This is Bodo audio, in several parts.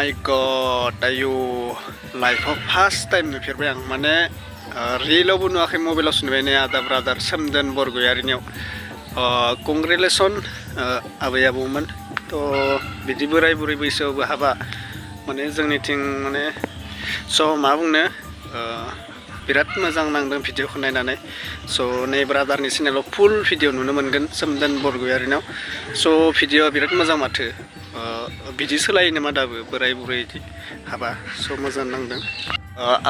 my god, ayo life of first time नुफेरबाय आं माने रिलावबो नुवाखै मबाइलावसो नुबाय ने आदा ब्रादार swmdwn borgoyaryनियाव कंग्रेचुलेसन आबै आबौमोन तो बिदि बोराय बुरै बैसोआवबो हाबा माने जोंनिथिं माने स मा बुंनो बिराद मोजां नांदों भिडिअखौ नायनानै स नै ब्रादारनि चेनेलाव फुल भिडिअ नुनो मोनगोन swmdwn borgoyaryनाव स भिडिअआ बिराद मोजां माथो बिदि सोलायो नामा दाबो बोराय बुरै हाबा स मोजां नांदों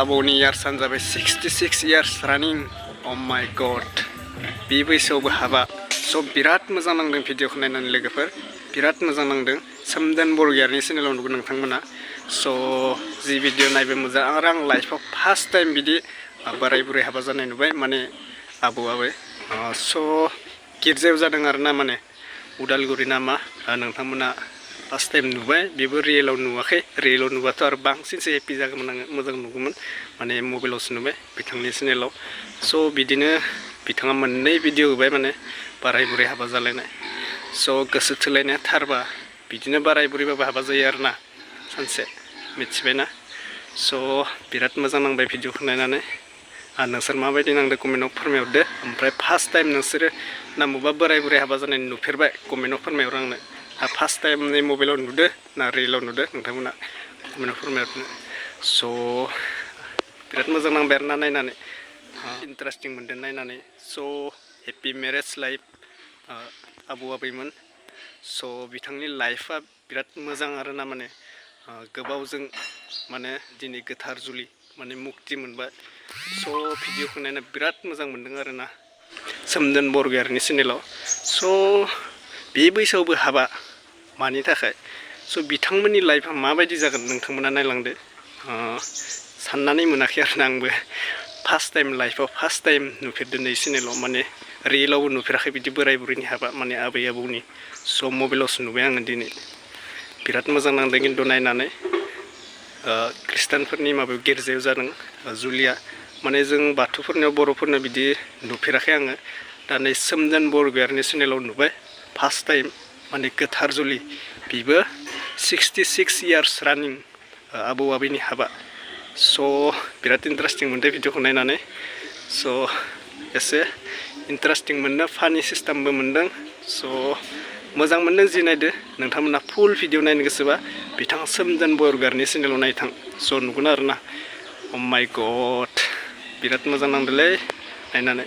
आबौनि इयार्सआनो जाबाय 66 इयार्स रानिं अ माय गड बे बैसोआवबो हाबा स बिराद मोजां नांदों भिडिअखौ नायनानै लोगोफोर बिराद मोजां नांदों swmdwn borgoyaryनि चेनेलाव नुगोन नोंथांमोना स जि भिडिअ नायबाय मोजां आरो आं लाइफआव फार्स्ट टाइम बिदि बोराय बुरै हाबा जानाय नुबाय माने आबौआबो स गिर्जायाव जादों आरोना माने उदालगुरि नामा नोंथांमोना फार्स्ट टाइम नुबाय बेबो रियेलाव नुवाखै रियेलाव नुबाथ' आरो बांसिनसो हेपि जागौमोन आङो मोजां नुगौमोन माने मबाइलावसो नुबाय बिथांनि चेनेलाव स बिदिनो बिथाङा मोननै भिडिअ होबाय माने बोराय बुरै हाबा जालायनाय स गोसो थोलायनाया थारबा बिदिनो बोराय बुरैबाबो हाबा जायो आरोना सानसे मिथिबायना स बिराद मोजां नांबाय भिडिअखौ नायनानै नोंसोर माबायदि नांदों कमेन्टआव फोरमायहरदो ओमफ्राय फार्स्ट टाइम नोंसोरो ना बबेबा बोराय बुरै हाबा जानाय नुफेरबाय कमेन्टआव फोरमायहर आंनो फार्स्ट टाइम नै मबाइलाव नुदो ना रियेलाव नुदो नोंथांमोना कमेन्टआव फोरमायहरदो स बिराद मोजां नांबाय आरोना नायनानै इन्टारेस्टिं मोनदों नायनानै स हेपि मेरेज लाइफ आबौ आबैमोन स बिथांनि लाइफआ बिराद मोजां आरोना माने गोबावजों माने दिनै गोथार जुलि माने मुक्ति मोनबाय स भिडिअखौ नायना बिराद मोजां मोनदों आरोना swmdwn borgoyaryनि चेनेलाव स बे बैसोआवबो हाबा मानि थाखाय स बिथांमोननि लाइफआ माबायदि जागोन नोंथांमोना नायलांदो साननानै मोनाखै आरोना आंबो फार्स्ट टाइम लाइफआव फार्स्ट टाइम नुफेरदों नै चेनेलाव माने रियेलावबो नुफेराखै बिदि बोराय बुरैनि हाबा माने आबै आबौनि स मबाइलावसो नुबाय आङो दिनै बिराद मोजां नांदों खिन्थु नायनानै ख्रिस्टानफोरनि माबायाव गिर्जायाव जादों जुलिया माने जों बाथौफोरनियाव बर'फोरनो बिदि नुफेराखै आङो दा नै swmdwn borgoyaryनि चेनेलाव नुबाय फार्स्ट टाइम माने गोथार जुलि बेबो 66 इयार्स रानिं आबौ आबैनि हाबा स बिराद इन्टारेस्टिं मोनदों भिडिअखौ नायनानै स एसे इन्टारेस्टिं मोनदों फानि सिस्टेमबो मोनदों स मोजां मोनदों जि नायदो नोंथांमोना फुल भिडिअ नायनो गोसोबा बिथाङा swmdwn borgoyaryनि चेनेलाव नायथां स नुगोन आरोना अ माय गड बिराद मोजां नांदोंलै नायनानै